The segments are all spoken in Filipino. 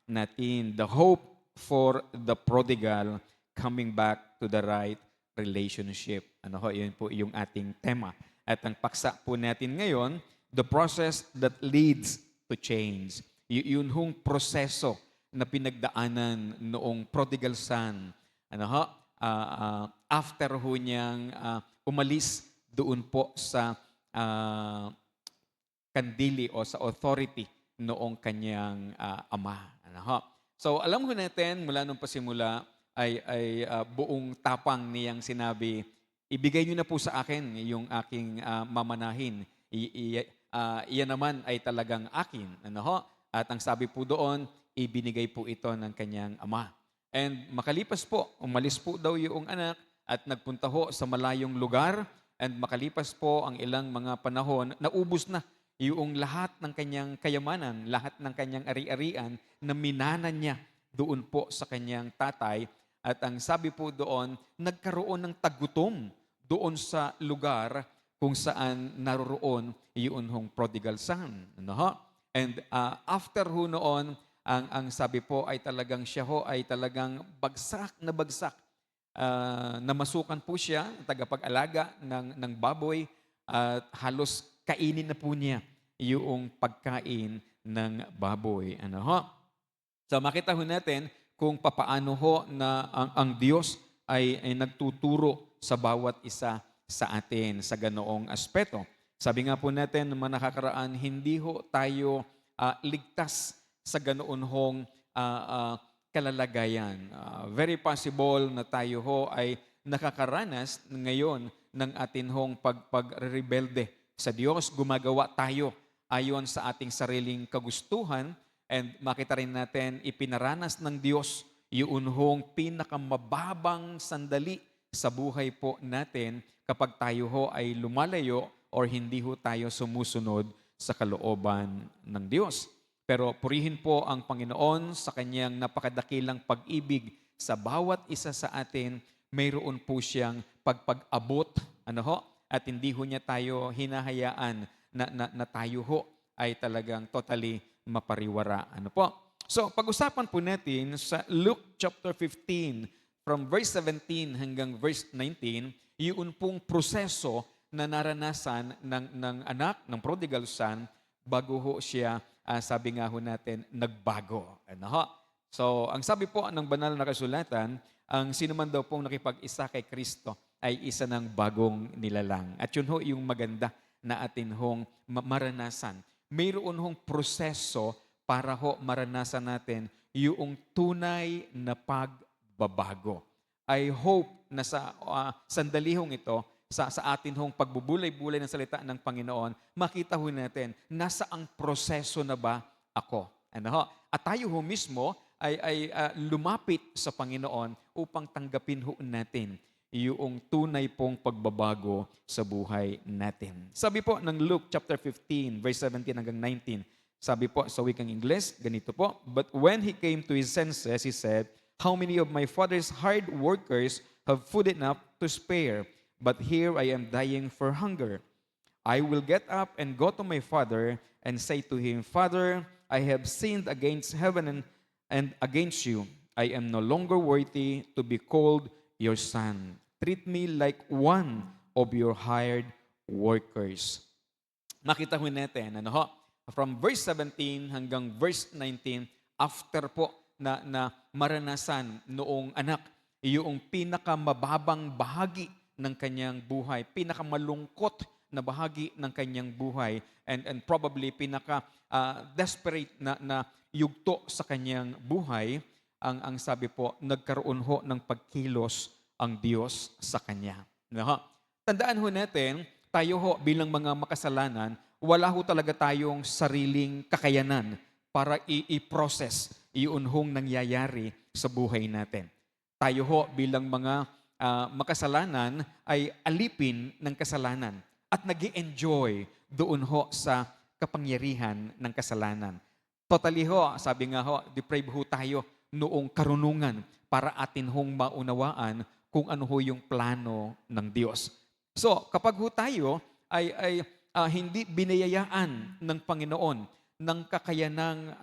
natin. The hope for the prodigal coming back to the right relationship. Ano ho, yun po yung ating tema. At ang paksa po natin ngayon, the process that leads to change. Yun hong proseso na pinagdaanan noong prodigal son. Ano ho, after ho niyang umalis doon po sa kandili o sa authority noong kanyang ama. Ano ho? So alam ho natin mula nung pasimula ay buong tapang niyang sinabi, ibigay niyo na po sa akin yung aking mamanahin. Iyan naman ay talagang akin. Ano ho? At ang sabi po doon, ibinigay po ito ng kanyang ama. And makalipas po, umalis po daw yung anak at nagpunta ho sa malayong lugar. And makalipas po ang ilang mga panahon, naubos na yung lahat ng kanyang kayamanan, lahat ng kanyang ari-arian na minanan niya doon po sa kanyang tatay. At ang sabi po doon, nagkaroon ng tagutom doon sa lugar kung saan naroroon yung hong prodigal son. Ano ho? And after ho noon, ang sabi po ay talagang siya ho ay talagang bagsak na bagsak. Namasukan po siya, tagapag-alaga ng baboy, at halos kainin na po niya yung pagkain ng baboy. Ano ho? So makita ho natin kung papaano ho na ang Diyos ay nagtuturo sa bawat isa sa atin sa ganoong aspeto. Sabi nga po natin mga nakakaraan, hindi ho tayo ligtas sa ganoon hong kalalagayan. Very possible na tayo ho ay nakakaranas ngayon ng atin hong pagrebelde sa Diyos. Gumagawa tayo ayon sa ating sariling kagustuhan, and makita rin natin ipinaranas ng Diyos yung hong pinakamababang sandali sa buhay po natin kapag tayo ho ay lumalayo or hindi ho tayo sumusunod sa kalooban ng Diyos. Pero purihin po ang Panginoon sa kanyang napakadakilang pag-ibig sa bawat isa sa atin. Mayroon po siyang pagpag-abot, ano ho? At hindi ho niya tayo hinahayaan na tayo ho ay talagang totally mapariwara. Ano po? So, pag-usapan po natin sa Luke chapter 15 from verse 17 hanggang verse 19, yun pong proseso na naranasan ng anak, ng prodigal son, bago ho siya, sabi nga ho natin, nagbago. Ano ho? So, ang sabi po ng banal na kasulatan, ang sino man daw pong nakipag-isa kay Kristo ay isa ng bagong nilalang. At yun ho yung maganda na atin hong maranasan. Mayroon hong proseso para ho maranasan natin yung tunay na pagbabago. I hope na sa sandalihong ito, sa atin hong pagbubulay-bulay ng salita ng Panginoon, makita ho natin, nasa ang proseso na ba ako? Ano ho? At tayo ho mismo ay lumapit sa Panginoon upang tanggapin ho natin yung tunay pong pagbabago sa buhay natin. Sabi po ng Luke chapter 15, verse 17 hanggang 19, sabi po sa wikang Ingles, ganito po, "But when he came to his senses, he said, 'How many of my father's hard workers have food enough to spare? But here I am dying for hunger. I will get up and go to my father and say to him, Father, I have sinned against heaven and against you. I am no longer worthy to be called your son. Treat me like one of your hired workers.'" Makita ho natin, ano ho? From verse 17 hanggang verse 19, after po na maranasan noong anak, yung pinakamababang bahagi ng kanyang buhay, pinakamalungkot na bahagi ng kanyang buhay, and probably desperate na yugto sa kanyang buhay, ang sabi po, nagkaroon ho ng pagkilos ang Diyos sa kanya. No? Tandaan ho natin, tayo ho bilang mga makasalanan, wala ho talaga tayong sariling kakayanan para i-process yun hong nangyayari sa buhay natin. Tayo ho bilang mga makasalanan ay alipin ng kasalanan at nag-i-enjoy doon ho sa kapangyarihan ng kasalanan. Totally ho, sabi nga ho, deprived ho tayo noong karunungan para atin hong maunawaan kung ano ho yung plano ng Diyos. So, kapag ho tayo ay hindi binayayaan ng Panginoon ng kakayanang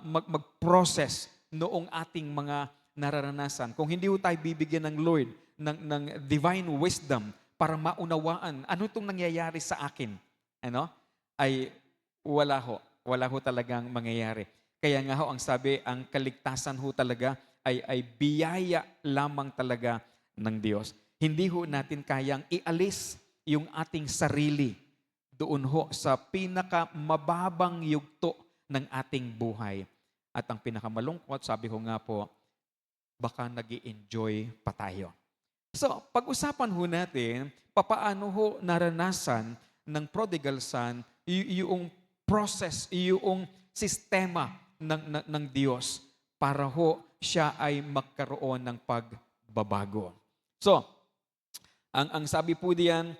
mag-process noong ating mga nararanasan. Kung hindi ho tayo bibigyan ng Lord ng divine wisdom para maunawaan ano itong nangyayari sa akin, ano, ay wala ho talagang mangyayari. Kaya nga ho, ang sabi, ang kaligtasan ho talaga ay biyaya lamang talaga ng Diyos. Hindi ho natin kayang ialis yung ating sarili doon ho sa pinakamababang yugto ng ating buhay. At ang pinakamalungkot, sabi ko nga po, baka nag-i-enjoy pa tayo. So, pag-usapan ho natin, papaano ho naranasan ng prodigal son yung process, yung sistema ng Diyos para ho siya ay magkaroon ng pagbabago. So, ang sabi po diyan,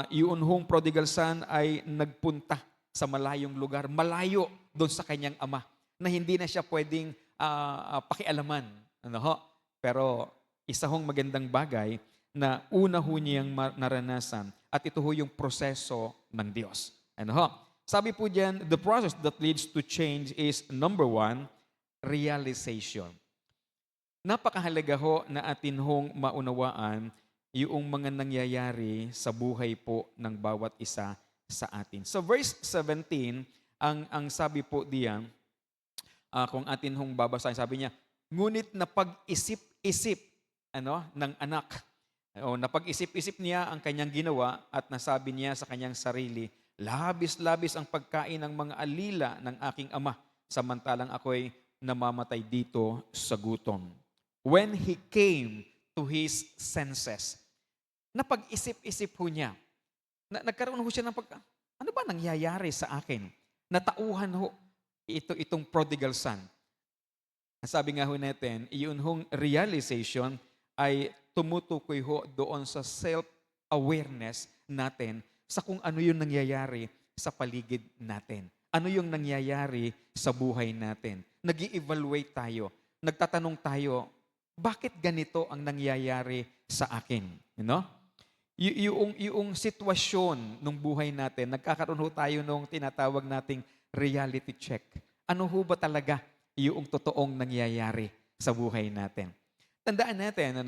yun hong prodigal son ay nagpunta sa malayong lugar, malayo doon sa kanyang ama, na hindi na siya pwedeng pakialaman. Ano ho? Pero isa hong magandang bagay na una ho niyang naranasan at ito ho yung proseso ng Diyos. Ano ho? Sabi po diyan, the process that leads to change is number 1, realization. Napakahalaga ho na atin hong maunawaan yung mga nangyayari sa buhay po ng bawat isa sa atin. So verse 17, ang sabi po diyan, kung atin hong babasahin, sabi niya, ngunit napag-isip-isip ng anak. O napag-isip-isip niya ang kanyang ginawa at nasabi niya sa kanyang sarili, labis-labis ang pagkain ng mga alila ng aking ama, samantalang ako'y namamatay dito sa gutom. When he came to his senses, napag-isip-isip ho niya. Nagkaroon ho siya ng ano ba nangyayari sa akin? Natauhan ho itong prodigal son. Sabi nga ho natin, yun hong realization ay tumutukoy ho doon sa self-awareness natin sa kung ano yung nangyayari sa paligid natin. Ano yung nangyayari sa buhay natin. Nag-i-evaluate tayo. Nagtatanong tayo, bakit ganito ang nangyayari sa akin? You know? Yung sitwasyon ng buhay natin, nagkakaroon ho tayo nung tinatawag nating reality check. Ano ho ba talaga yung totoong nangyayari sa buhay natin? Tandaan natin,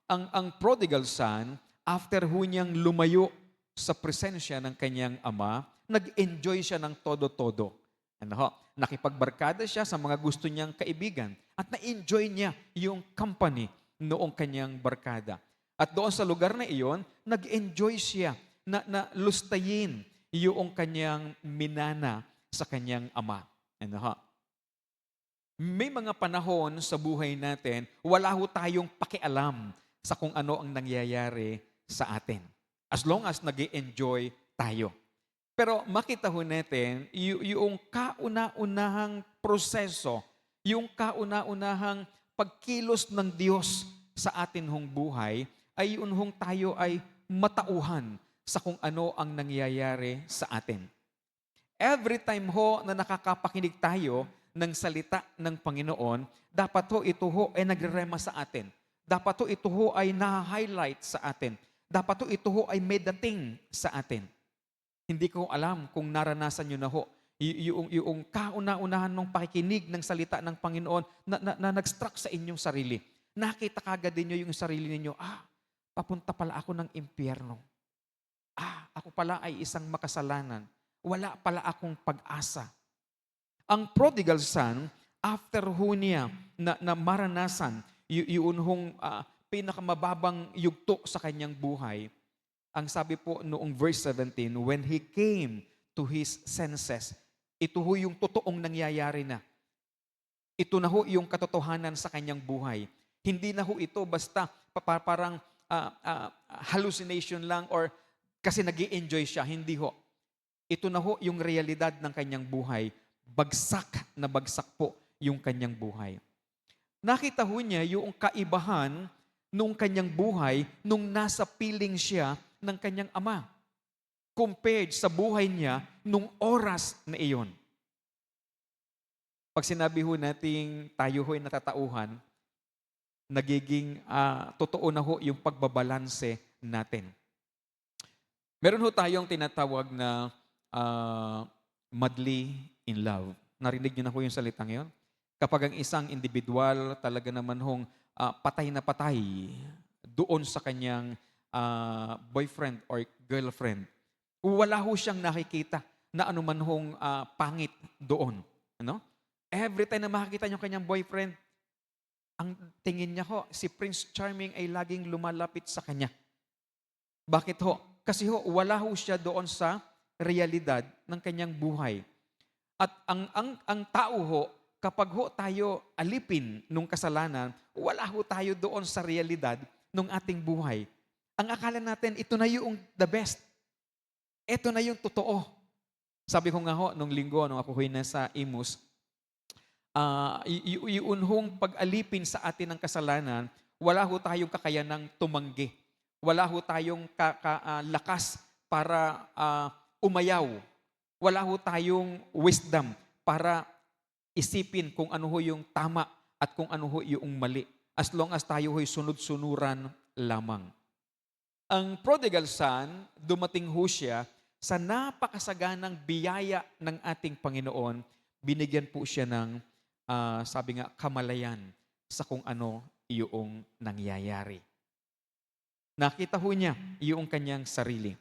ang prodigal son, after ho niyang lumayo sa presensya ng kanyang ama, nag-enjoy siya ng todo-todo. Nakipagbarkada siya sa mga gusto niyang kaibigan at na-enjoy niya yung company noong kanyang barkada. At doon sa lugar na iyon, nag-enjoy siya na lustayin yung kanyang minana sa kanyang ama. May mga panahon sa buhay natin, wala ho tayong pakialam sa kung ano ang nangyayari sa atin. As long as nag-enjoy tayo. Pero makita ho natin, yung kauna-unahang proseso, yung kauna-unahang pagkilos ng Diyos sa atin hong buhay, ay yun hong tayo ay matauhan sa kung ano ang nangyayari sa atin. Every time ho na nakakapakinig tayo ng salita ng Panginoon, dapat ho ito ho ay nagre-rema sa atin. Dapat ho ito ho ay na-highlight sa atin. Dapat ho ito ho ay may dating sa atin. Hindi ko alam kung naranasan nyo na ho yung kauna-unahan ng pakikinig ng salita ng Panginoon na nag-struck sa inyong sarili. Nakita kagad din nyo yung sarili ninyo, papunta pala ako ng impyerno. Ako pala ay isang makasalanan. Wala pala akong pag-asa. Ang prodigal son, after ho niya na maranasan yun hong pinakamababang yugto sa kanyang buhay, ang sabi po noong verse 17, when he came to his senses, ito ho yung totoong nangyayari na. Ito na ho yung katotohanan sa kanyang buhay. Hindi na ho ito basta parang hallucination lang or kasi nag-i-enjoy siya. Hindi ho. Ito na ho yung realidad ng kanyang buhay. Bagsak na bagsak po yung kanyang buhay. Nakita ho niya yung kaibahan nung kanyang buhay nung nasa piling siya ng kanyang ama compared sa buhay niya nung oras na iyon. Pag sinabi ho nating tayo ho'y natatauhan, nagiging totoo na ho yung pagbabalanse natin. Meron ho tayong tinatawag na madly in love. Narinig niyo na ho yung salitang yun? Kapag ang isang individual talaga naman hong patay na patay doon sa kanyang boyfriend or girlfriend, wala ho siyang nakikita na anuman hong pangit doon. Ano? Every time na makikita niyo kanyang boyfriend, ang tingin niya ho, si Prince Charming ay laging lumalapit sa kanya. Bakit ho? Kasi ho, wala ho siya doon sa realidad ng kanyang buhay. At ang tao ho, kapag ho tayo alipin nung kasalanan, wala ho tayo doon sa realidad ng ating buhay. Ang akala natin, ito na yung the best. Ito na yung totoo. Sabi ko nga ho, nung linggo, nung ako ho'y nasa Imus, yun hong pag-alipin sa atin ng kasalanan, wala ho tayong kakayanang tumanggi. Wala ho tayong lakas para umayaw. Wala ho tayong wisdom para isipin kung ano ho yung tama at kung ano ho yung mali. As long as tayo ho'y sunod-sunuran lamang. Ang prodigal son, dumating ho siya sa napakasaganang biyaya ng ating Panginoon. Binigyan po siya ng, sabi nga, kamalayan sa kung ano yung nangyayari. Nakita ho niya yung kanyang sarili.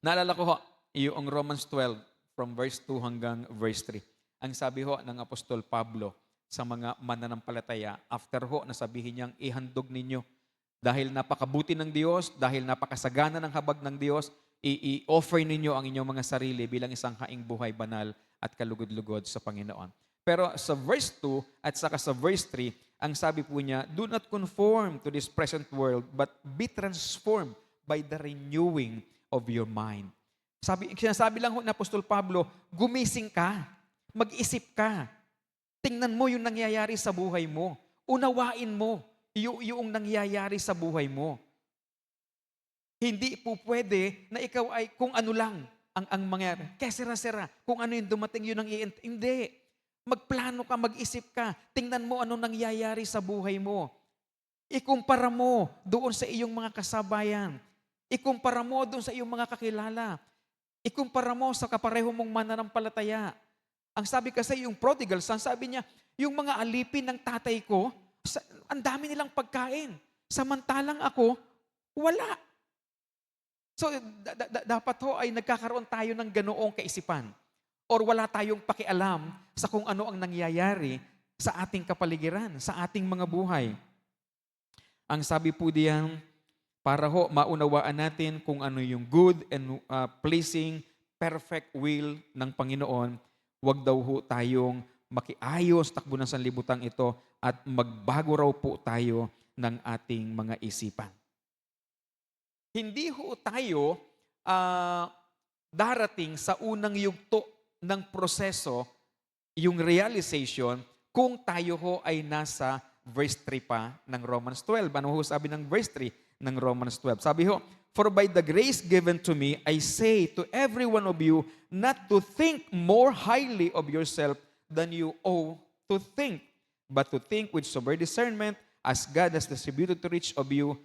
Naalala ko ho, yung Romans 12 from verse 2 hanggang verse 3. Ang sabi ho ng Apostol Pablo sa mga mananampalataya, after ho na sabihin niyang ihandog ninyo dahil napakabuti ng Diyos, dahil napakasagana ng habag ng Diyos, i-offer ninyo ang inyong mga sarili bilang isang haing buhay banal at kalugod-lugod sa Panginoon. Pero sa verse 2 at saka sa verse 3, ang sabi po niya, do not conform to this present world, but be transformed by the renewing of your mind. Sinasabi lang ho ng Apostol Pablo, gumising ka, mag-isip ka, tingnan mo yung nangyayari sa buhay mo, unawain mo yung nangyayari sa buhay mo. Hindi po pwede na ikaw ay kung ano lang ang mangyayari. Kaya sira-sira, kung ano yung dumating, yun ang hindi. Magplano ka, mag-isip ka, tingnan mo ano nangyayari sa buhay mo. Ikumpara mo doon sa iyong mga kasabayan. Ikumpara mo doon sa iyong mga kakilala. Ikumpara mo sa kapareho mong mananampalataya. Ang sabi kasi yung prodigal son, sabi niya, yung mga alipin ng tatay ko, ang dami nilang pagkain. Samantalang ako, wala. So, dapat ho ay nagkakaroon tayo ng ganoong kaisipan. Or wala tayong pakialam sa kung ano ang nangyayari sa ating kapaligiran, sa ating mga buhay. Ang sabi po diyan, para ho maunawaan natin kung ano yung good and pleasing, perfect will ng Panginoon, wag daw ho tayong makiayos takbo ng sanlibutan ito at magbago raw po tayo ng ating mga isipan. Hindi ho tayo darating sa unang yugto ng proseso, yung realization, kung tayo ho ay nasa verse 3 pa ng Romans 12. Ano ho sabi ng verse 3 ng Romans 12? Sabi ho, for by the grace given to me, I say to every one of you not to think more highly of yourself than you ought to think, but to think with sober discernment as God has distributed to each of you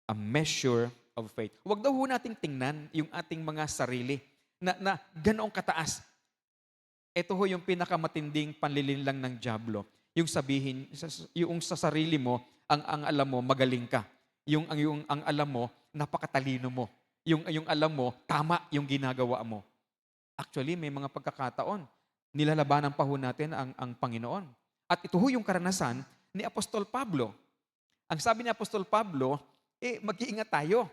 a measure of faith. Huwag daw ho nating tingnan yung ating mga sarili na ganoong kataas. Ito ho yung pinakamatinding panlilinlang ng dyablo. Yung sabihin, yung sa sarili mo, ang alam mo, magaling ka. Ang alam mo, napakatalino mo. Yung alam mo, tama yung ginagawa mo. Actually, may mga pagkakataon, nilalabanan pa ho natin ang Panginoon. At ito ho yung karanasan ni Apostol Pablo. Ang sabi ni Apostol Pablo, mag-iingat tayo.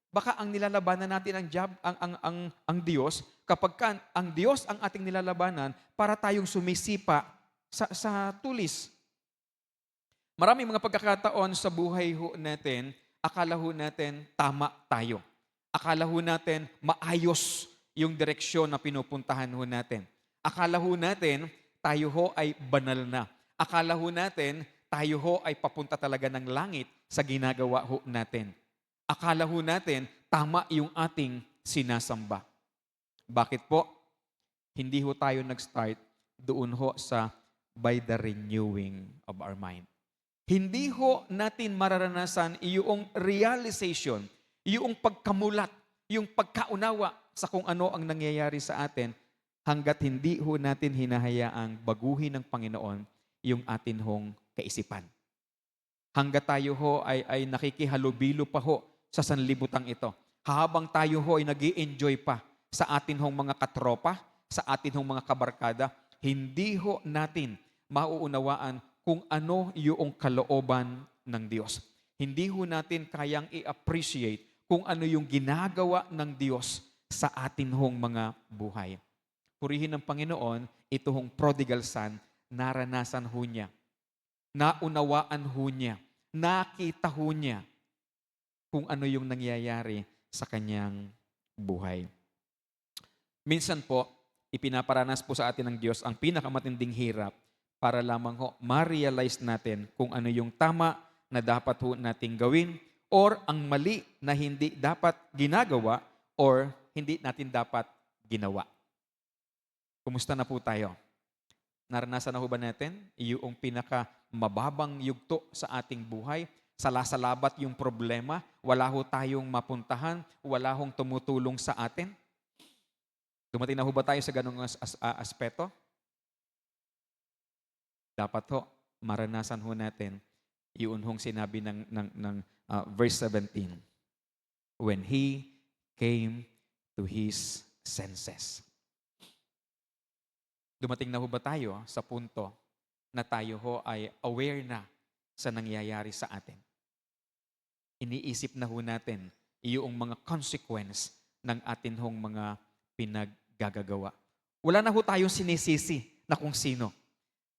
Baka ang nilalabanan natin ang Diyos, kapag ang Diyos ang ating nilalabanan, para tayong sumisipa sa tulis. Maraming mga pagkakataon sa buhay ho natin, akala ho natin tama tayo. Akala ho natin maayos yung direksyon na pinupuntahan ho natin. Akala ho natin tayo ho ay banal na. Akala ho natin tayo ho ay papunta talaga ng langit sa ginagawa ho natin. Akala ho natin, tama yung ating sinasamba. Bakit po? Hindi ho tayo nag-start doon ho sa by the renewing of our mind. Hindi ho natin mararanasan yung realization, yung pagkamulat, yung pagkaunawa sa kung ano ang nangyayari sa atin hanggat hindi ho natin hinahayaang baguhin ng Panginoon yung atin hong kaisipan. Hanggat tayo ho ay nakikihalubilo pa ho sa sanlibutang ito. Habang tayo ho ay nag-i-enjoy pa sa atin hong mga katropa, sa atin hong mga kabarkada, hindi ho natin mauunawaan kung ano yung kalooban ng Diyos. Hindi ho natin kayang i-appreciate kung ano yung ginagawa ng Diyos sa atin hong mga buhay. Purihin ng Panginoon, ito hong prodigal son, naranasan ho niya. Naunawaan ho niya. Nakita ho niya kung ano yung nangyayari sa kanyang buhay. Minsan po, ipinaparanas po sa atin ng Diyos ang pinakamatinding hirap para lamang ho ma-realize natin kung ano yung tama na dapat ho nating gawin or ang mali na hindi dapat ginagawa or hindi natin dapat ginawa. Kumusta na po tayo? Naranasan na ho ba natin yung pinaka mababang yugto sa ating buhay? Salasalabat yung problema, wala ho tayong mapuntahan, wala hong tumutulong sa atin? Dumating na ho ba tayo sa ganung aspeto? Dapat ho, maranasan ho natin yun hong sinabi ng verse 17. When he came to his senses. Dumating na ho ba tayo sa punto na tayo ho ay aware na sa nangyayari sa atin? Iniisip na ho natin yung mga consequence ng atin hong mga pinaggagawa. Wala na ho tayong sinisisi na kung sino.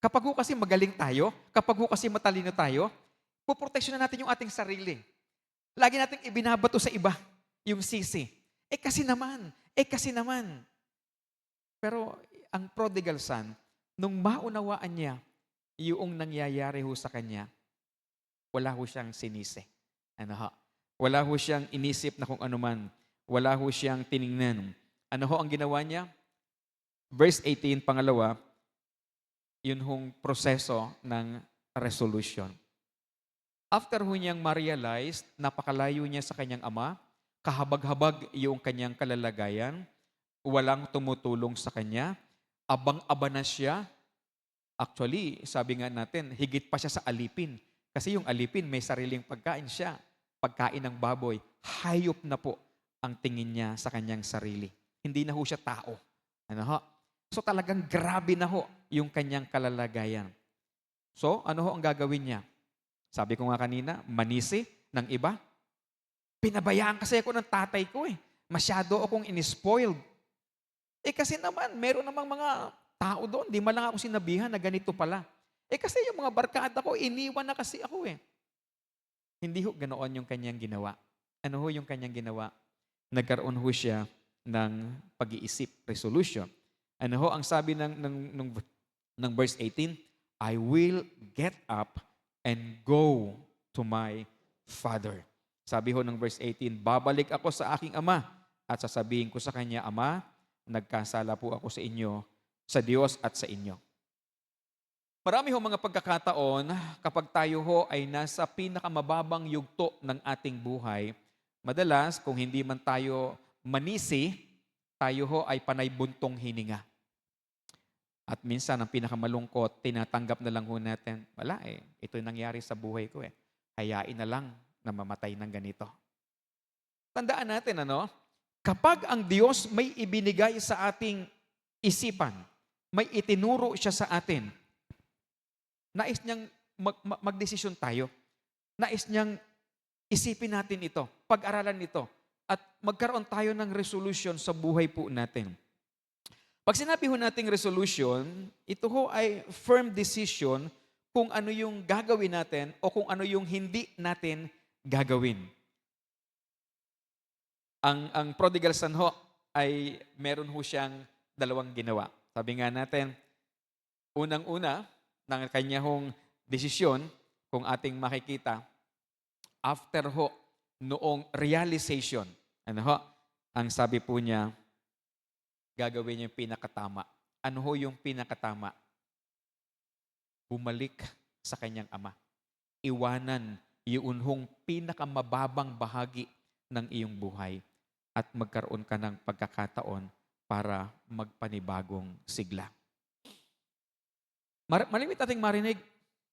Kapag ho kasi magaling tayo, kapag ho kasi matalino tayo, puproteksyon na natin yung ating sarili. Lagi nating ibinabato sa iba yung sisi. Kasi naman. Pero ang prodigal son, nung maunawaan niya yung nangyayari ho sa kanya, wala ho siyang sinisi. Wala ho siyang inisip na kung ano man. Wala ho siyang tiningnan. Ano ho ang ginawa niya? Verse 18, pangalawa, yun hong proseso ng resolution. After ho niyang ma-realize, napakalayo niya sa kanyang ama, kahabag-habag yung kanyang kalalagayan, walang tumutulong sa kanya, abang-aba na siya. Actually, sabi nga natin, higit pa siya sa alipin. Kasi yung alipin, may sariling pagkain siya. Pagkain ng baboy, hayop na po ang tingin niya sa kanyang sarili. Hindi na ho siya tao. So talagang grabe na ho yung kanyang kalalagayan. So, ano ho ang gagawin niya? Sabi ko nga kanina, manisi ng iba. Pinabayaan kasi ako ng tatay ko eh. Masyado akong inispoiled. Kasi naman, meron namang mga tao doon, di man lang ako sinabihan na ganito pala. Kasi yung mga barkada ko, iniwan na kasi ako eh. Hindi ho ganoon yung kanyang ginawa. Ano ho yung kanyang ginawa? Nagkaroon ho siya ng pag-iisip, resolution. Ano ho ang sabi ng verse 18? I will get up and go to my father. Sabi ho ng verse 18, babalik ako sa aking ama at sasabihin ko sa kanya, Ama, nagkasala po ako sa inyo, sa Diyos at sa inyo. Marami ho mga pagkakataon kapag tayo ho ay nasa pinakamababang yugto ng ating buhay, madalas kung hindi man tayo manisi, tayo ho ay panay buntong hininga. At minsan ang pinakamalungkot, tinatanggap na lang ho natin, wala ito yung nangyari sa buhay ko hayain na lang na mamatay ng ganito. Tandaan natin kapag ang Diyos may ibinigay sa ating isipan, may itinuro siya sa atin, nais niyang magdesisyon tayo. Nais niyang isipin natin ito, pag-aralan ito, at magkaroon tayo ng resolution sa buhay po natin. Pag sinabi ho nating resolution, ito ho ay firm decision kung ano yung gagawin natin o kung ano yung hindi natin gagawin. Ang prodigal son ho ay meron ho siyang dalawang ginawa. Sabi nga natin, unang-una, ng kanya hong desisyon, kung ating makikita, after ho, noong realization, ang sabi po niya, gagawin niya yung pinakatama. Ano ho yung pinakatama? Bumalik sa kanyang ama. Iwanan yung hong pinakamababang bahagi ng iyong buhay at magkaroon ka ng pagkakataon para magpanibagong sigla. Malimit ating marinig,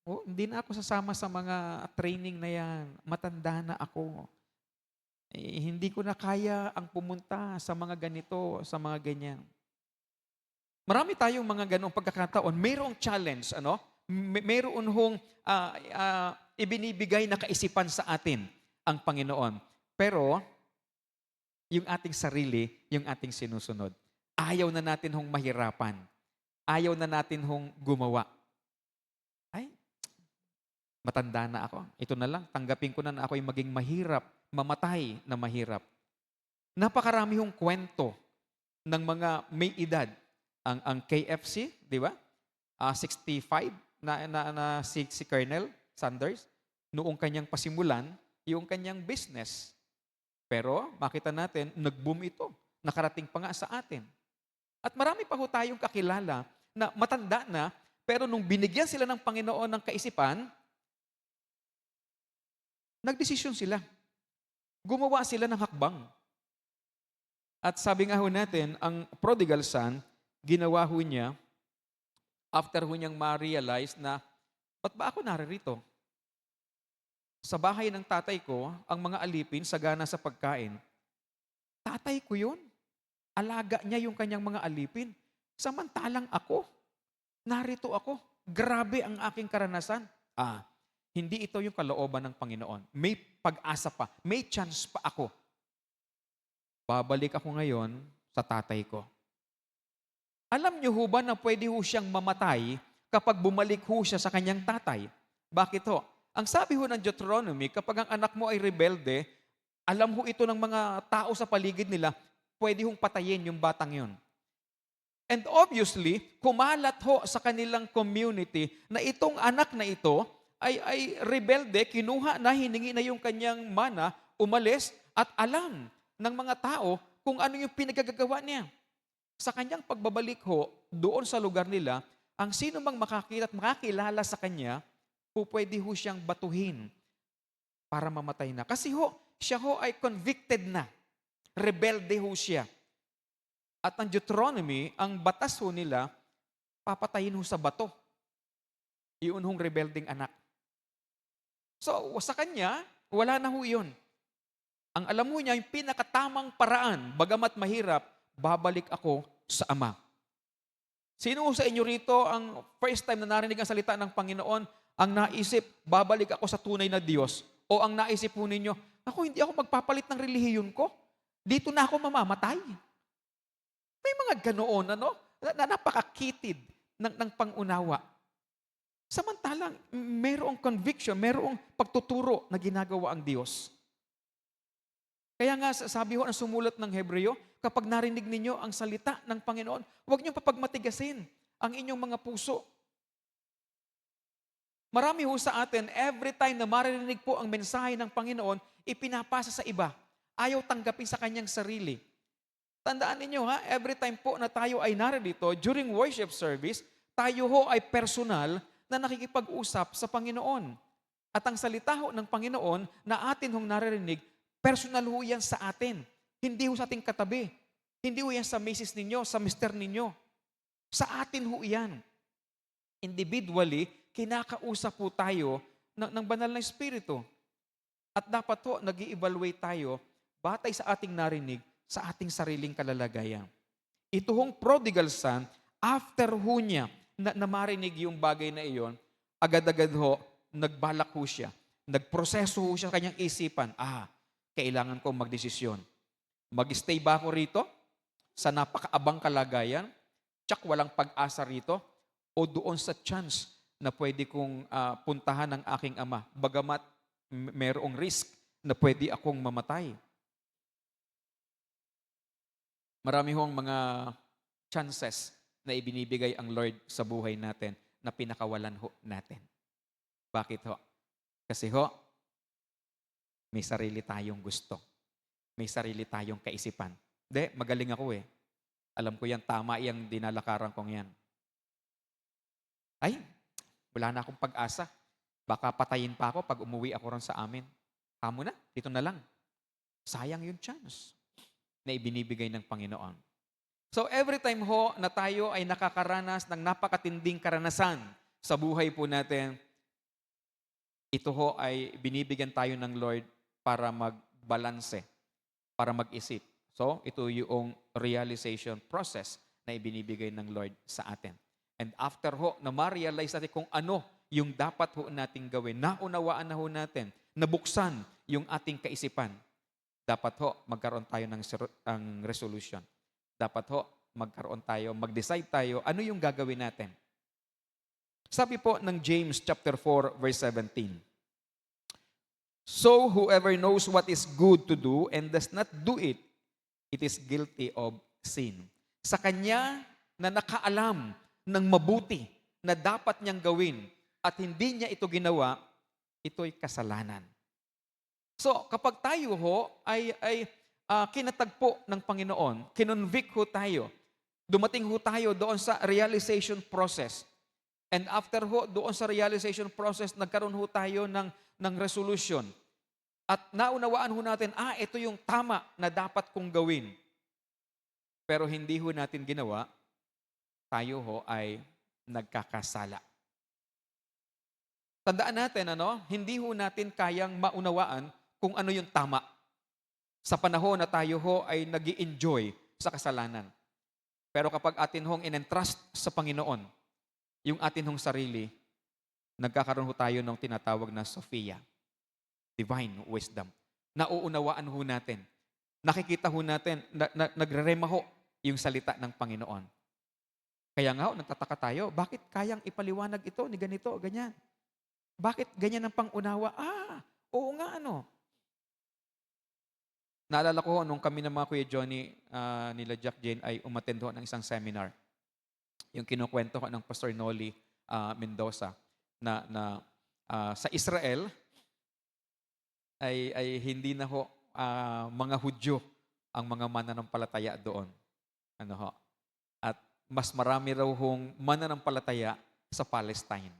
oh, hindi na ako sasama sa mga training na yan. Matanda na ako. Hindi ko na kaya ang pumunta sa mga ganito, sa mga ganyan. Marami tayong mga ganong pagkakataon. Mayroong challenge, ano? Mayroon hong ibinibigay na kaisipan sa atin ang Panginoon. Pero, yung ating sarili, yung ating sinusunod. Ayaw na natin hong mahirapan. Ayaw na natin hong gumawa. Ay, matanda na ako. Ito na lang, tanggapin ko na ako'y maging mahirap, mamatay na mahirap. Napakarami hong kwento ng mga may edad. Ang KFC, di ba? 65 si Colonel Sanders, noong kanyang pasimulan, yung kanyang business. Pero makita natin, nag-boom ito. Nakarating pa nga sa atin. At marami pa ho tayong kakilala na matanda na, pero nung binigyan sila ng Panginoon ng kaisipan, nagdesisyon sila. Gumawa sila ng hakbang. At sabi nga ho natin, ang prodigal son, ginawa ho niya, after ho niyang ma-realize na, ba't ba ako naririto? Sa bahay ng tatay ko, ang mga alipin, sagana sa pagkain. Tatay ko yun. Alaga niya yung kanyang mga alipin. Samantalang ako, narito ako. Grabe ang aking karanasan. Hindi ito yung kalooban ng Panginoon. May pag-asa pa. May chance pa ako. Babalik ako ngayon sa tatay ko. Alam niyo ho ba na pwede ho siyang mamatay kapag bumalik ho siya sa kanyang tatay? Bakit ho? Ang sabi ho ng Deuteronomy, kapag ang anak mo ay rebelde, alam ho ito ng mga tao sa paligid nila, pwede hong patayin yung batang yun. And obviously, kumalat ho sa kanilang community na itong anak na ito ay rebelde, kinuha na, hiningi na yung kanyang mana, umalis, at alam ng mga tao kung ano yung pinagagagawa niya. Sa kanyang pagbabalik ho, doon sa lugar nila, ang sino mang makakita at makakilala sa kanya, pwede ho siyang batuhin para mamatay na. Kasi ho, siya ho ay convicted na. Rebelde ho siya. At ang Deuteronomy, ang batas ho nila, papatayin ho sa bato. Iyon hong rebelding anak. So, sa kanya, wala na ho yun. Ang alam mo niya, yung pinakatamang paraan, bagamat mahirap, babalik ako sa Ama. Sino sa inyo rito ang first time na narinig ang salita ng Panginoon, ang naisip, babalik ako sa tunay na Diyos? O ang naisip po ninyo, hindi ako magpapalit ng relihiyon ko. Dito na ako mamamatay. May mga ganoon, na napakakitid ng pangunawa. Samantalang, mayroong conviction, mayroong pagtuturo na ginagawa ang Diyos. Kaya nga sabi ho ang sumulat ng Hebreo, kapag narinig ninyo ang salita ng Panginoon, huwag niyong papagmatigasin ang inyong mga puso. Marami ho sa atin, every time na marinig po ang mensahe ng Panginoon, ipinapasa sa iba. Ayaw tanggapin sa kanyang sarili. Tandaan ninyo every time po na tayo ay naririto, during worship service, tayo ho ay personal na nakikipag-usap sa Panginoon. At ang salita ho ng Panginoon na atin hong naririnig, personal ho yan sa atin. Hindi ho sa ating katabi. Hindi ho yan sa misis ninyo, sa mister ninyo. Sa atin ho yan. Individually, kinakausap po tayo ng banal na Espiritu. At dapat ho, nag-i-evaluate tayo batay sa ating narinig, sa ating sariling kalalagayan. Ito hong prodigal son, after ho niya na marinig yung bagay na iyon, agad-agad ho, nagbalak ho siya. Nagproseso ho siya sa kanyang isipan. Kailangan ko magdesisyon. Mag-stay ba ako rito sa napakaabang kalagayan? Tsak walang pag-asa rito? O doon sa chance na pwede kong puntahan ng aking ama, bagamat mayroong risk na pwede akong mamatay? Marami hong mga chances na ibinibigay ang Lord sa buhay natin na pinakawalan ho natin. Bakit ho? Kasi ho, may sarili tayong gusto. May sarili tayong kaisipan. Hindi, magaling ako eh. Alam ko yan, tama yung dinalakaran kong yan. Ay, wala na akong pag-asa. Baka patayin pa ako pag umuwi ako ron sa amin. Amo na, dito na lang. Sayang yung chance na ibinibigay ng Panginoon. So every time ho na tayo ay nakakaranas ng napakatinding karanasan sa buhay po natin, ito ho ay binibigyan tayo ng Lord para magbalanse, para mag-isip. So ito yung realization process na ibinibigay ng Lord sa atin. And after ho, na ma-realize natin kung ano yung dapat ho nating gawin, naunawaan na ho natin, nabuksan yung ating kaisipan, dapat ho magkaroon tayo ng resolution. Dapat ho magkaroon tayo, mag-decide tayo, ano yung gagawin natin. Sabi po ng James chapter 4 verse 17. So whoever knows what is good to do and does not do it, it is guilty of sin. Sa kanya na nakaalam ng mabuti na dapat niyang gawin at hindi niya ito ginawa, ito'y kasalanan. So kapag tayo ho ay kinatagpo ng Panginoon, kinonvict ho tayo, dumating ho tayo doon sa realization process. And after ho, doon sa realization process, nagkaroon ho tayo ng resolution. At naunawaan ho natin, ito yung tama na dapat kong gawin. Pero hindi ho natin ginawa, tayo ho ay nagkakasala. Tandaan natin, hindi ho natin kayang maunawaan kung ano yung tama. Sa panahon na tayo ho ay nag-i-enjoy sa kasalanan. Pero kapag atin hong in-entrust sa Panginoon, yung atin hong sarili, nagkakaroon ho tayo ng tinatawag na Sophia, divine wisdom. Nauunawaan ho natin. Nakikita ho natin, nagrerema ho yung salita ng Panginoon. Kaya nga ho, nagtataka tayo, bakit kayang ipaliwanag ito ni ganito, ganyan? Bakit ganyan ang pangunawa? Oo nga Naalala ko nung kami ng mga Kuya Johnny, nila Jack Jane ay umattend ho ng isang seminar. Yung kinukwento ko ng Pastor Noli Mendoza na sa Israel ay hindi na ho mga Hudyo ang mga mananampalataya doon. At mas marami raw hong mananampalataya sa Palestine.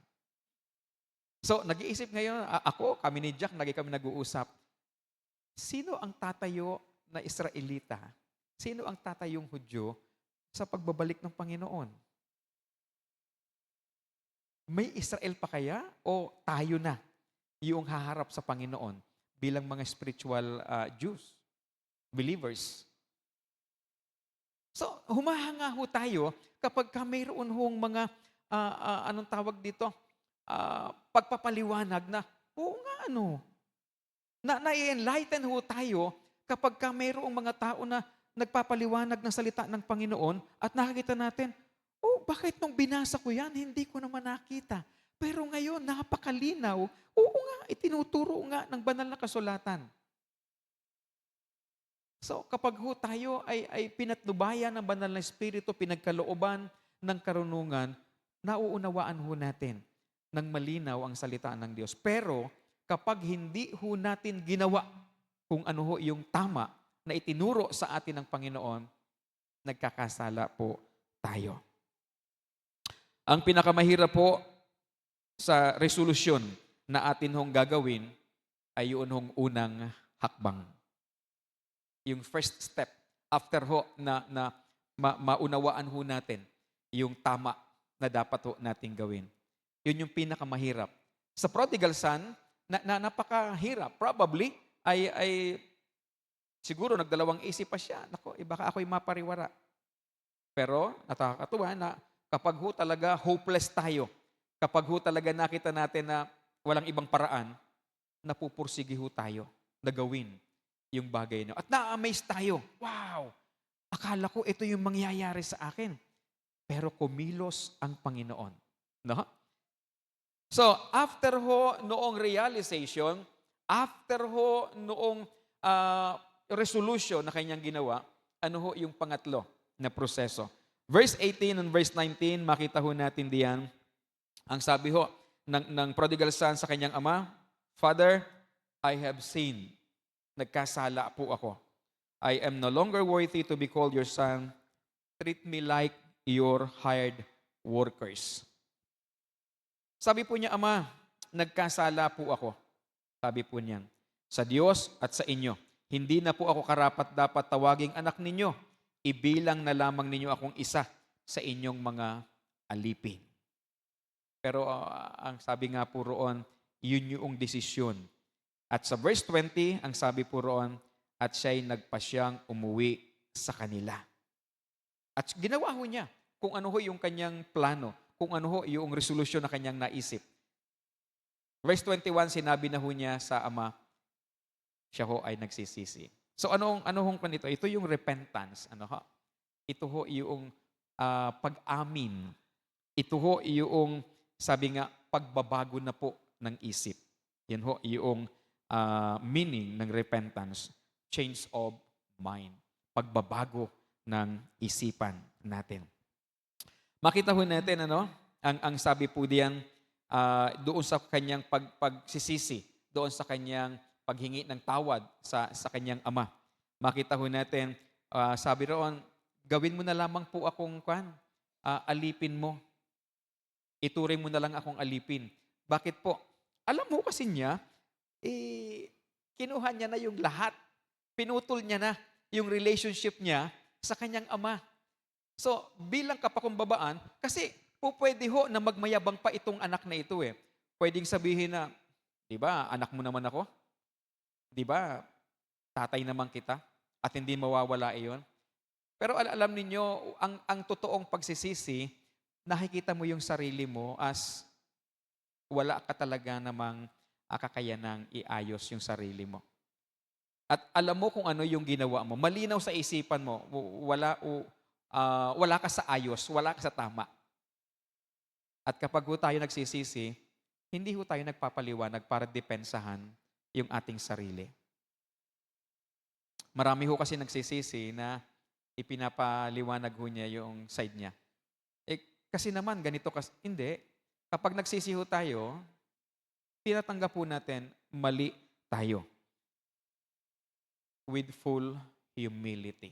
So, nag-iisip ngayon, kami ni Jack, kami nag-uusap, sino ang tatayo na Israelita? Sino ang tatayong Hudyo sa pagbabalik ng Panginoon? May Israel pa kaya o tayo na yung haharap sa Panginoon bilang mga spiritual Jews, believers? So, humahanga ho tayo kapag mayroon hong mga, anong tawag dito, pagpapaliwanag na, oo nga na-enlighten ho tayo kapag mayroong mga tao na nagpapaliwanag ng salita ng Panginoon at nakikita natin, bakit nung binasa ko yan, hindi ko naman nakita. Pero ngayon, napakalinaw. Oo nga, itinuturo nga ng banal na kasulatan. So kapag ho tayo ay pinatnubayan ng banal na Espiritu, pinagkalooban ng karunungan, nauunawaan ho natin ng malinaw ang salita ng Diyos. Pero kapag hindi ho natin ginawa kung ano ho yung tama na itinuro sa atin ng Panginoon, nagkakasala po tayo. Ang pinakamahirap po sa resolusyon na atin hong gagawin ay yun hong unang hakbang. Yung first step, after ho na maunawaan ho natin yung tama na dapat ho nating gawin. Yun yung pinakamahirap. Sa prodigal son, napakahirap. Probably, ay siguro nagdalawang isip pa siya. Baka ako'y mapariwara. Pero, nakakatuwa na kapag ho talaga hopeless tayo, kapag ho talaga nakita natin na walang ibang paraan, napupursige ho tayo na gawin yung bagay na. At na-amaze tayo. Wow! Akala ko ito yung mangyayari sa akin. Pero kumilos ang Panginoon. No? So, after ho noong realization, after ho noong resolution na kanyang ginawa, ano ho yung pangatlo na proseso? Verse 18 and verse 19, makita ho natin diyan, ang sabi ho ng prodigal son sa kanyang ama, Father, I have sinned. Nagkasala po ako. I am no longer worthy to be called your son. Treat me like your hired workers. Sabi po niya, Ama, nagkasala po ako. Sabi po niya, sa Diyos at sa inyo. Hindi na po ako karapat dapat tawaging anak ninyo. ibilang na lamang ninyo akong isa sa inyong mga alipin. Pero ang sabi nga po roon, yun yung desisyon. At sa verse 20, ang sabi po roon, at siya'y nagpasyang umuwi sa kanila. At ginawa ho niya kung ano ho yung kanyang plano, kung ano ho yung resolusyon na kanyang naisip. Verse 21, sinabi na ho niya sa ama, siya ho ay nagsisisi. So ano hong kanito? Ito yung repentance. Ano ho? Ito ho yung pag-amin. Ito ho yung, sabi nga, pagbabago na po ng isip. Yan ho yung meaning ng repentance. Change of mind. Pagbabago ng isipan natin. Makita ho natin, ang sabi po diyan, doon sa kanyang pagsisisi, doon sa kanyang paghingi ng tawad sa kanyang ama. Makita ho natin, sabi roon, gawin mo na lamang po akong alipin mo. Ituring mo na lang akong alipin. Bakit po? Alam mo kasi niya, kinuha niya na yung lahat. Pinutol niya na yung relationship niya sa kanyang ama. So, bilang kapakumbabaan, kasi pwede ho na magmayabang pa itong anak na ito eh. Pwedeng sabihin na, di ba, anak mo naman ako? Di ba, tatay naman kita? At hindi mawawala iyon? Pero alam ninyo, ang totoong pagsisisi, nakikita mo yung sarili mo as wala ka talaga namang kakayanang iayos yung sarili mo. At alam mo kung ano yung ginawa mo. Malinaw sa isipan mo. Wala ka sa ayos, wala ka sa tama. At kapag ho tayo nagsisisi, hindi ho tayo nagpapaliwanag para depensahan yung ating sarili. Marami ho kasi nagsisisi na ipinapaliwanag ho niya yung side niya. Kasi naman, ganito kasi. Hindi. Kapag nagsisi ho tayo, tinatanggap po natin, mali tayo. With full humility.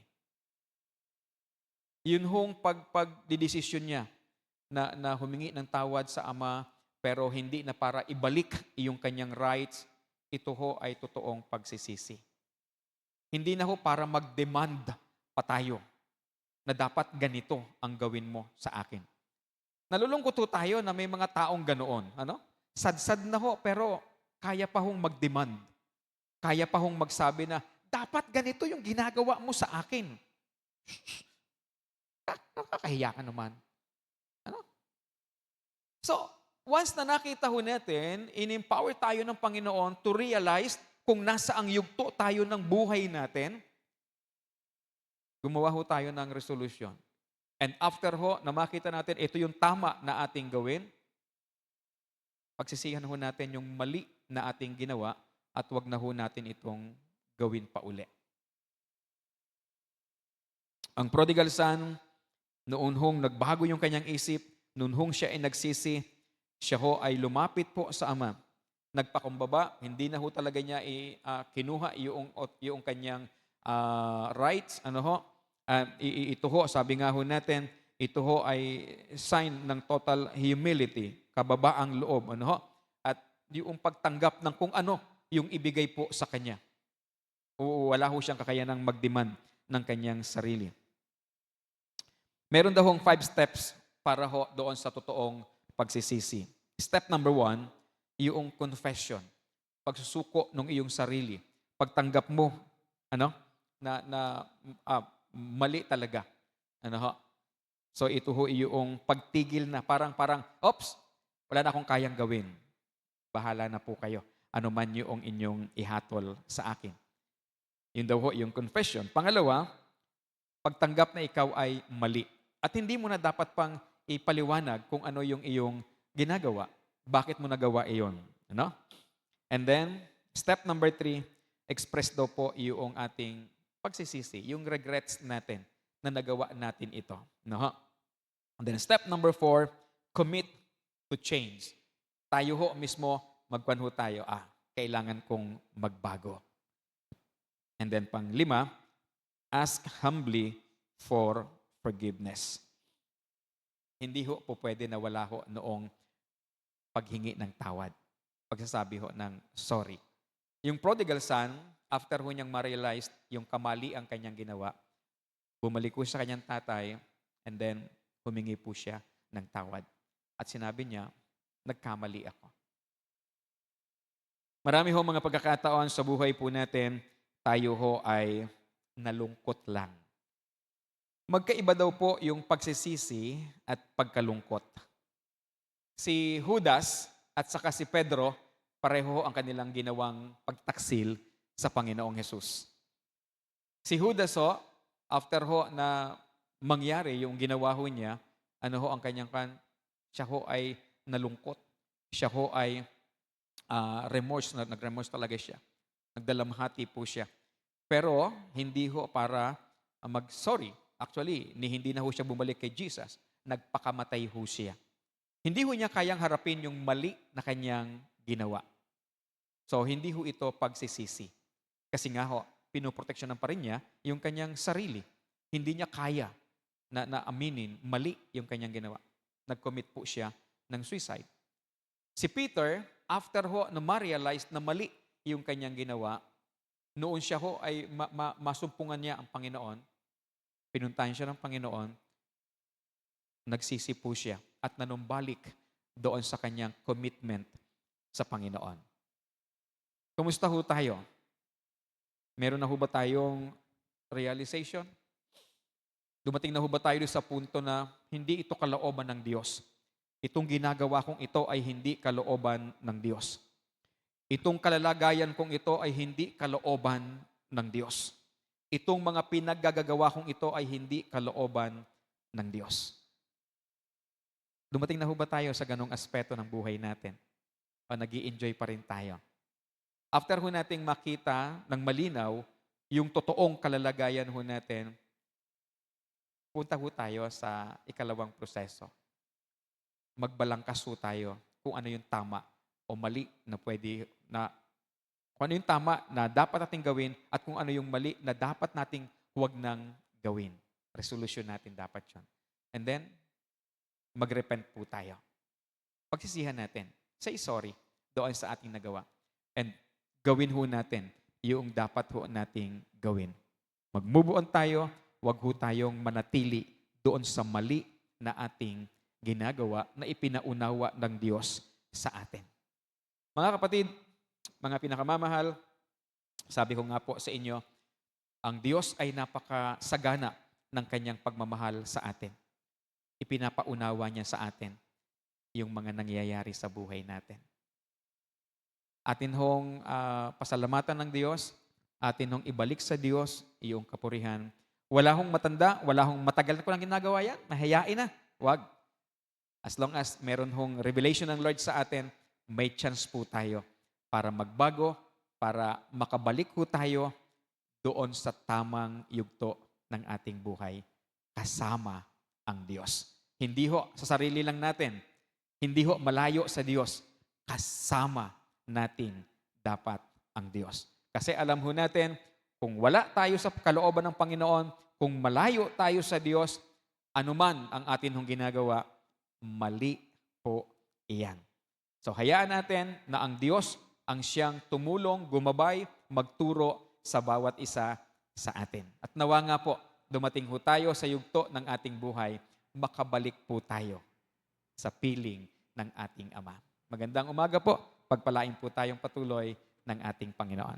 Yun hong pagdidesisyon niya na humingi ng tawad sa ama pero hindi na para ibalik yung kanyang rights, ito ho ay totoong pagsisisi. Hindi na ho para mag-demand pa tayo na dapat ganito ang gawin mo sa akin. Nalulungkot ho tayo na may mga taong ganoon. Sad-sad na ho pero kaya pa hong mag-demand. Kaya pa hong magsabi na, dapat ganito yung ginagawa mo sa akin. Nakakahiya ka naman. So, once na nakita ho natin, in-empower tayo ng Panginoon to realize kung nasa ang yugto tayo ng buhay natin, gumawa ho tayo ng resolution. And after ho, na makita natin, ito yung tama na ating gawin, pagsisihan ho natin yung mali na ating ginawa at wag na ho natin itong gawin pa uli. Ang prodigal son, noon hong nagbago yung kanyang isip, noon hong siya ay nagsisi, siya ho ay lumapit po sa ama. Nagpakumbaba, hindi na ho talaga niya kinuha yung kanyang rights. Ito ho, sabi nga ho natin, ito ho ay sign ng total humility, kababaang loob. At yung pagtanggap ng kung ano yung ibigay po sa kanya. Wala ho siyang kakayanang mag-demand ng kanyang sarili. Meron daw hong 5 steps para ho doon sa totoong pagsisisi. Step number 1, yung confession. Pagsusuko ng iyong sarili. Pagtanggap mo, na mali talaga. So ito ho yung pagtigil na parang, oops, wala na akong kayang gawin. Bahala na po kayo. Ano man yung inyong ihatol sa akin. Yun daw ho yung confession. Pangalawa, pagtanggap na ikaw ay mali. At hindi mo na dapat pang ipaliwanag kung ano yung iyong ginagawa. Bakit mo nagawa iyon? And then, step number 3, express daw po yung ating pagsisisi, yung regrets natin na nagawa natin ito. And then, step number 4, commit to change. Tayo ho mismo, magkwan ho tayo, kailangan kong magbago. And then, 5, ask humbly for forgiveness. Hindi ho po pwede na wala ho noong paghingi ng tawad. Pagsasabi ho ng sorry. Yung prodigal son, after ho niyang ma-realize yung kamali ang kanyang ginawa, Bumalik po sa kanyang tatay and then humingi po siya ng tawad. At sinabi niya, nagkamali ako. Marami ho mga pagkakataon sa buhay po natin, tayo ho ay nalungkot lang. Magkaiba daw po yung pagsisisi at pagkalungkot. Si Judas at saka si Pedro, pareho ang kanilang ginawang pagtaksil sa Panginoong Hesus. Si Judas ho, after ho na mangyari yung ginawa ho niya, ano ho ang kanyang siya ho ay nalungkot. Siya ho ay nag-remorse talaga siya. Nagdalamhati po siya. Pero hindi ho para mag-sorry. Actually, hindi na ho siya bumalik kay Jesus. Nagpakamatay ho siya. Hindi ho niya kayang harapin yung mali na kanyang ginawa. So, hindi ho ito pagsisisi. Kasi nga ho, pinoproteksyonan pa rin niya yung kanyang sarili. Hindi niya kaya na aminin mali yung kanyang ginawa. Nag-commit po siya ng suicide. Si Peter, after ho na ma-realize na mali yung kanyang ginawa, noon siya ho ay masumpungan niya ang Panginoon, pinuntahan siya ng Panginoon, nagsisi po siya at nanumbalik doon sa kanyang commitment sa Panginoon. Kumusta ho tayo? Meron na ho ba tayong realization? Dumating na ho ba tayo sa punto na hindi ito kalooban ng Diyos? Itong ginagawa kong ito ay hindi kalooban ng Diyos. Itong kalalagayan kong ito ay hindi kalooban ng Diyos. Itong mga pinaggagawa kong ito ay hindi kalooban ng Diyos. Dumating na ho ba tayo sa ganong aspeto ng buhay natin? O nag-i-enjoy pa rin tayo? After ho nating makita ng malinaw yung totoong kalalagayan ho natin, punta ho tayo sa ikalawang proseso. Magbalangkas ho tayo kung ano yung tama o mali na kung ano yung tama na dapat nating gawin at kung ano yung mali na dapat nating huwag nang gawin. Resolution natin dapat yun. And then, mag-repent po tayo. Pagsisihan natin. Say sorry doon sa ating nagawa. And gawin ho natin yung dapat ho nating gawin. Mag-move on tayo, huwag ho tayong manatili doon sa mali na ating ginagawa na ipinaunawa ng Diyos sa atin. Mga kapatid, mga pinakamamahal, sabi ko nga po sa inyo, ang Diyos ay napakasagana ng kanyang pagmamahal sa atin. Ipinapaunawa niya sa atin yung mga nangyayari sa buhay natin. Atin hong pasalamatan ng Diyos, atin hong ibalik sa Diyos iyong kapurihan. Wala hong matanda, wala hong matagal na ko lang ginagawa yan, mahayain na. Wag. As long as meron hong revelation ng Lord sa atin, may chance po tayo para magbago, para makabalik po tayo doon sa tamang yugto ng ating buhay kasama ang Diyos. Hindi ho sa sarili lang natin, hindi ho malayo sa Diyos, kasama natin dapat ang Diyos. Kasi alam ho natin, kung wala tayo sa kalooban ng Panginoon, kung malayo tayo sa Diyos, anuman ang atin hong ginagawa, mali po iyan. So hayaan natin na ang Diyos ang siyang tumulong, gumabay, magturo sa bawat isa sa atin. At nawa nga po, dumating ho tayo sa yugto ng ating buhay, makabalik po tayo sa piling ng ating Ama. Magandang umaga po, pagpalain po tayong patuloy ng ating Panginoon.